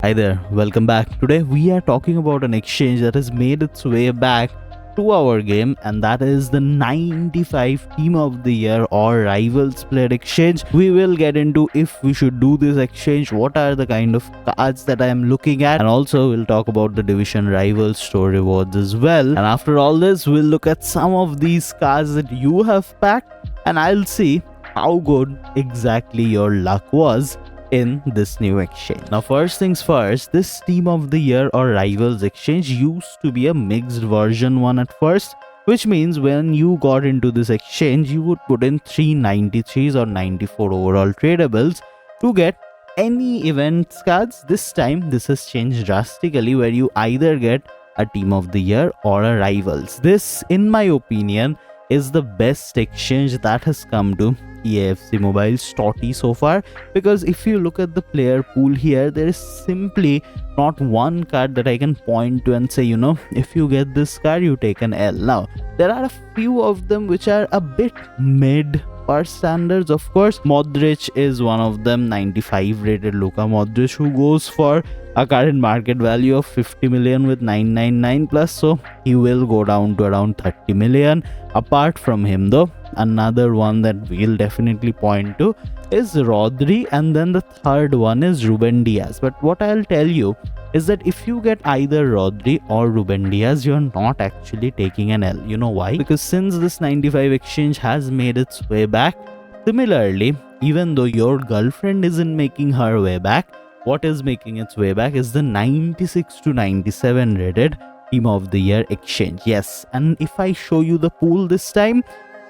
Hi there, welcome back. Today we are talking about an exchange that has made its way back to our game, and that is the 95 Team of the Year or Rivals Played exchange. We will get into if we should do this exchange, what are the kind of cards that I am looking at, and also we'll talk about the Division Rivals store rewards as well. And after all this, we'll look at some of these cards that you have packed, and I'll see how good exactly your luck was in this new exchange. Now, first things first, this Team of the Year or Rivals exchange used to be a mixed version one at first, which means when you got into this exchange, you would put in 393s or 94 overall tradables to get any events cards. This time, this has changed drastically where you either get a Team of the Year or a Rivals. This, in my opinion, is the best exchange that has come to EAFC Mobile's TOTI so far, because if you look at the player pool here, there is simply not one card that I can point to and say, if you get this card, you take an L. Now, there are a few of them which are a bit mid per standards. Of course, Modric is one of them, 95 rated Luka Modric, who goes for a current market value of 50 million with 999 plus, so he will go down to around 30 million. Apart from him though, another one that we'll definitely point to is Rodri, and then the third one is Ruben Diaz. But what I'll tell you is that if you get either Rodri or Ruben Diaz, you're not actually taking an L. You know why? Because since this 95 exchange has made its way back, similarly, even though your girlfriend isn't making her way back, what is making its way back is the 96 to 97 rated Team of the Year exchange. Yes, and if I show you the pool this time,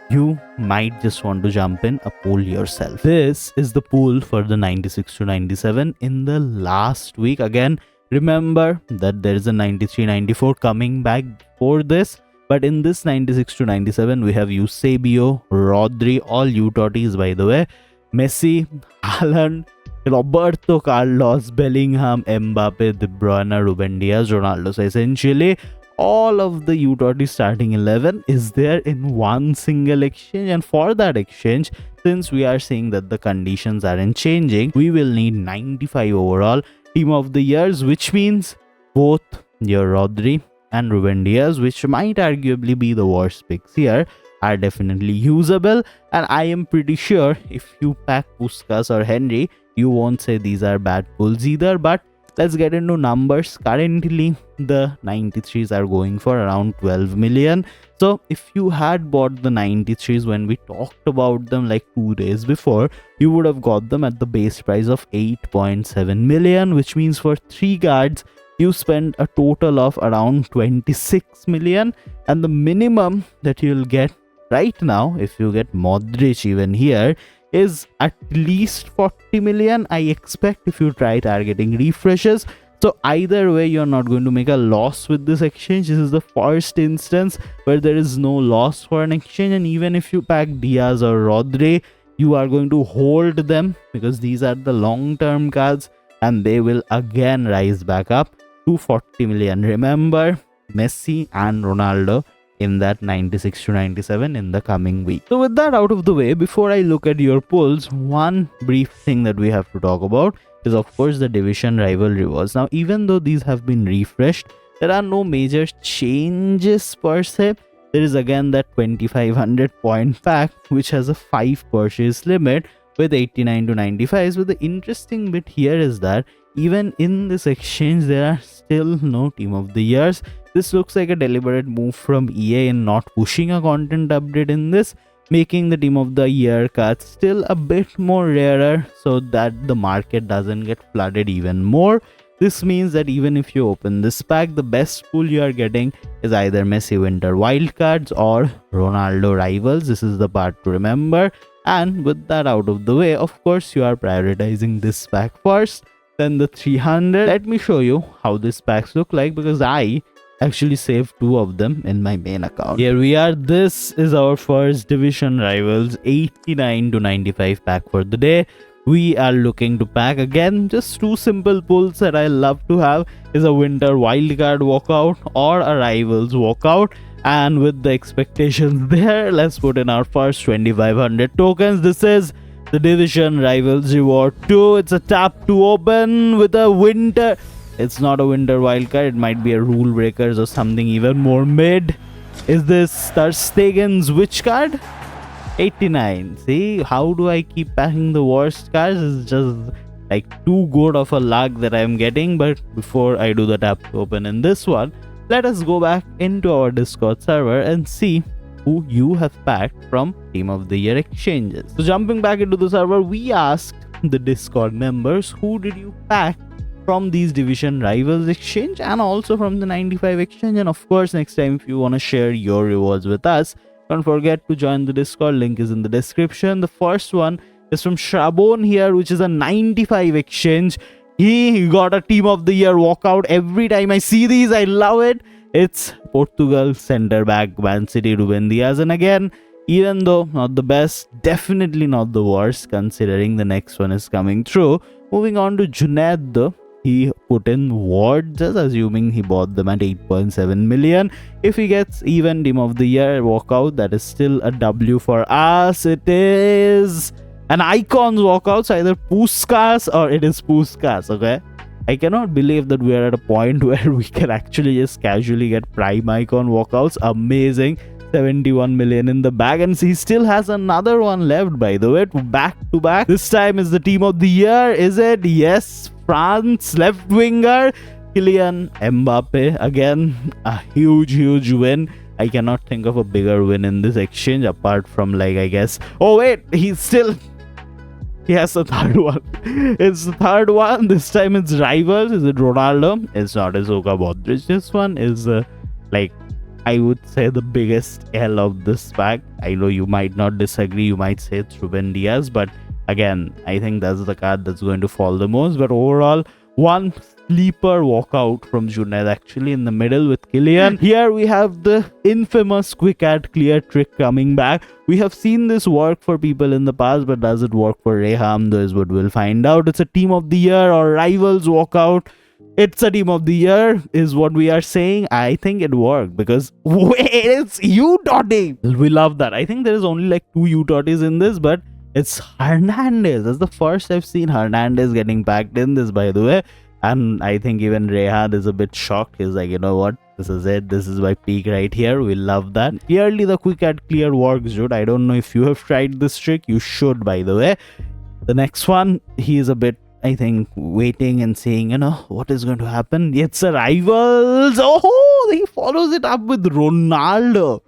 you might just want to jump in a pool yourself. This is the pool for the 96 to 97 in the last week. Again, remember that there is a 93-94 coming back for this, but in this 96 to 97 we have Eusebio, Rodri, all UTOTs by the way, Messi, Haaland, Roberto Carlos, Bellingham, Mbappe, De Bruyne, Ruben Diaz, Ronaldo. So essentially, all of the UTOT starting 11 is there in one single exchange, and for that exchange, since we are seeing that the conditions aren't changing, we will need 95 overall Team of the Years, which means both your Rodri and Ruben Diaz, which might arguably be the worst picks here, are definitely usable. And I am pretty sure if you pack Puskas or Henry, you won't say these are bad pulls either. But let's get into numbers. Currently, the 93s are going for around 12 million. So if you had bought the 93s when we talked about them like 2 days before, you would have got them at the base price of 8.7 million, which means for 3 cards, you spend a total of around 26 million. And the minimum that you'll get right now, if you get Modric even here, is at least 40 million, I expect, if you try targeting refreshes. So either way, you're not going to make a loss with this exchange. This is the first instance where there is no loss for an exchange. And even if you pack Diaz or Rodri, you are going to hold them because these are the long-term cards and they will again rise back up to 40 million. Remember, Messi and Ronaldo in that 96 to 97 in the coming week. So with that out of the way, before I look at your pulls, one brief thing that we have to talk about is of course the Division Rival rewards. Now, even though these have been refreshed, there are no major changes per se. There is again that 2500 point pack which has a 5 purchase limit with 89 to 95s. But the interesting bit here is that even in this exchange, there are still no Team of the Years. This looks like a deliberate move from EA in not pushing a content update in this, making the Team of the Year cards still a bit more rarer so that the market doesn't get flooded even more. This means that even if you open this pack, the best pool you are getting is either Messi Winter Wildcards or Ronaldo Rivals. This is the part to remember. And with that out of the way, of course, you are prioritizing this pack first, then the 300. Let me show you how these packs look like, because I actually saved 2 of them in my main account. Here we are. This is our first Division Rivals 89 to 95 pack for the day. We are looking to pack again just 2 simple pulls that I love to have is a Winter Wildcard walkout or a Rivals walkout. And with the expectations there, let's put in our first 2500 tokens. This is the Division Rivals Reward 2. It's a tap to open with a winter. It's not a winter wildcard. It might be a rule breakers or something even more mid. Is this Ter Stegen's which card? 89. See, how do I keep packing the worst cards? It's just like too good of a luck that I'm getting. But before I do the tap to open in this one, let us go back into our Discord server and see who you have packed from Team of the Year exchanges. So jumping back into the server, we asked the Discord members, who did you pack from these Division Rivals exchange and also from the 95 exchange? And of course, next time if you want to share your rewards with us, don't forget to join the Discord. Link is in the description. The first one is from Shabon here, which is a 95 exchange. He got a Team of the Year walkout. Every time I see these, I love it. It's Portugal centre back Man City Ruben Dias. And again, even though not the best, definitely not the worst considering the next one is coming through. Moving on to Junaid though. He put in Ward, just assuming he bought them at 8.7 million. If he gets even Team of the Year walkout, that is still a W for us. It is an Icons walkout, so either Puskas or it is Puskas, okay? I cannot believe that we are at a point where we can actually just casually get Prime Icon walkouts. Amazing. 71 million in the bag, and he still has another one left, by the way, back to back. This time is the Team of the Year, is it? Yes, France left winger Kylian Mbappe. Again, a huge win. I cannot think of a bigger win in this exchange apart from, like, I guess, oh wait, he has the third one. It's the third one. This time it's Rivals. Is it Ronaldo? It's not. It's Luka Modric. This one is like, I would say the biggest L of this pack. I know you might not disagree. You might say it's Ruben Dias, but again, I think that's the card that's going to fall the most. But overall, one sleeper walkout from Junaid actually in the middle with Kylian. Here we have the infamous quick add clear trick coming back. We have seen this work for people in the past, but does it work for Reham? Though is what we'll find out. It's a Team of the Year or Rivals walkout. It's a Team of the Year is what we are saying. I think it worked because wait, it's U-Totti. We love that. I think there is only like 2 U-Tottis in this, but it's Hernandez. That's the first I've seen Hernandez getting packed in this, by the way. And I think even Rehan is a bit shocked. He's like, you know what? This is it. This is my peak right here. We love that. Clearly, the quick add clear works, dude. I don't know if you have tried this trick. You should, by the way. The next one, he is a bit, I think, waiting and saying, you know, what is going to happen? It's a Rivals. Oh, he follows it up with Ronaldo.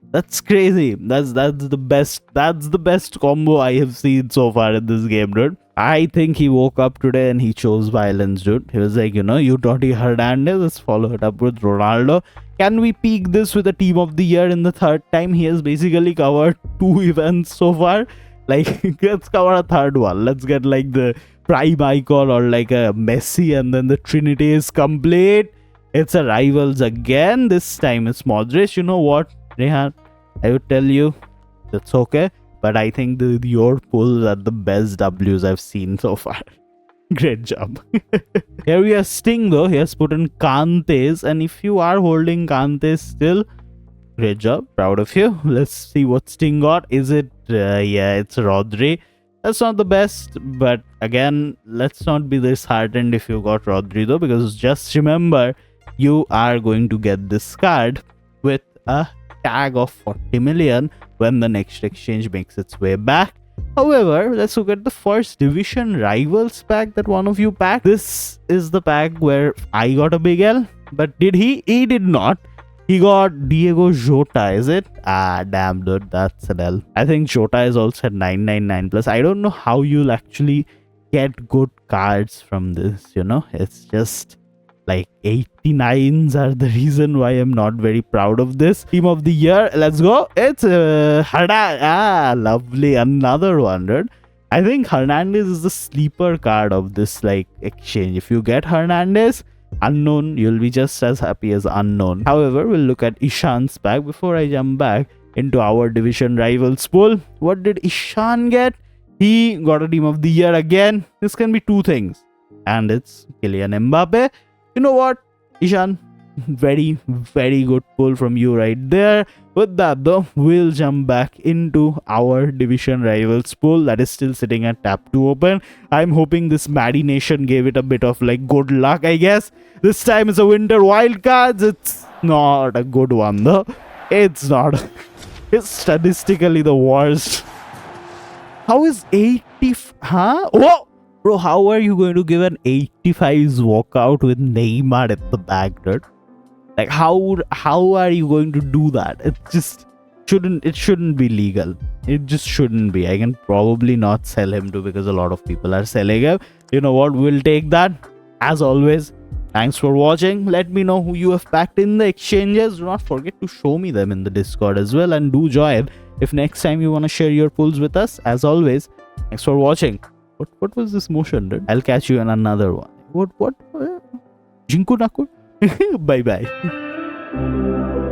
That's crazy. That's the best combo I have seen so far in this game, dude. I think he woke up today and he chose violence, dude. He was like, you know, U-Totti Hernandez, let's follow it up with Ronaldo. Can we peak this with a Team of the Year in the third time? He has basically covered 2 events so far. Like, let's cover a third one. Let's get like the Prime Icon or like a Messi, and then the Trinity is complete. It's a Rivals again. This time it's Modric. You know what, Rehan? I would tell you, that's okay. But I think your pulls are the best W's I've seen so far. Great job. Here we have Sting though. He has put in Kantes. And if you are holding Kantes still, great job. Proud of you. Let's see what Sting got. Is it? Yeah, it's Rodri. That's not the best. But again, let's not be disheartened if you got Rodri though. Because just remember, you are going to get this card with a tag of 40 million when the next exchange makes its way back. However, let's look at the first Division Rivals pack that one of you packed. This is the pack where I got a big L, but did he? He did not. He got Diego Jota, is it? Ah, damn, dude, that's an L. I think Jota is also at 999 plus. I don't know how you'll actually get good cards from this, you know? It's just like 89s are the reason why I'm not very proud of this. Team of the Year, let's go. It's lovely, another one, dude. I think Hernandez is the sleeper card of this like exchange. If you get Hernandez, unknown, you'll be just as happy as unknown. However, we'll look at Ishan's pack before I jump back into our Division Rivals pool. What did Ishan get? He got a Team of the Year again. This can be 2 things, and it's Kylian Mbappe. You know what, Ishan? Very, very good pull from you right there. With that though, we'll jump back into our division rivals pool that is still sitting at tap 2 open. I'm hoping this Maddie Nation gave it a bit of like good luck, I guess. This time it's a winter wildcards. It's not a good one though. It's not. It's statistically the worst. How is 80? Huh? Whoa! Bro, how are you going to give an 85's walkout with Neymar at the back, dude? Like how are you going to do that? It just shouldn't be legal. It just shouldn't be. I can probably not sell him to because a lot of people are selling him. You know what? We'll take that. As always, thanks for watching. Let me know who you have packed in the exchanges. Do not forget to show me them in the Discord as well, and do join if next time you want to share your pulls with us. As always, thanks for watching. What was this motion, dude? I'll catch you in another one. What? Jinku Nakur? Bye bye.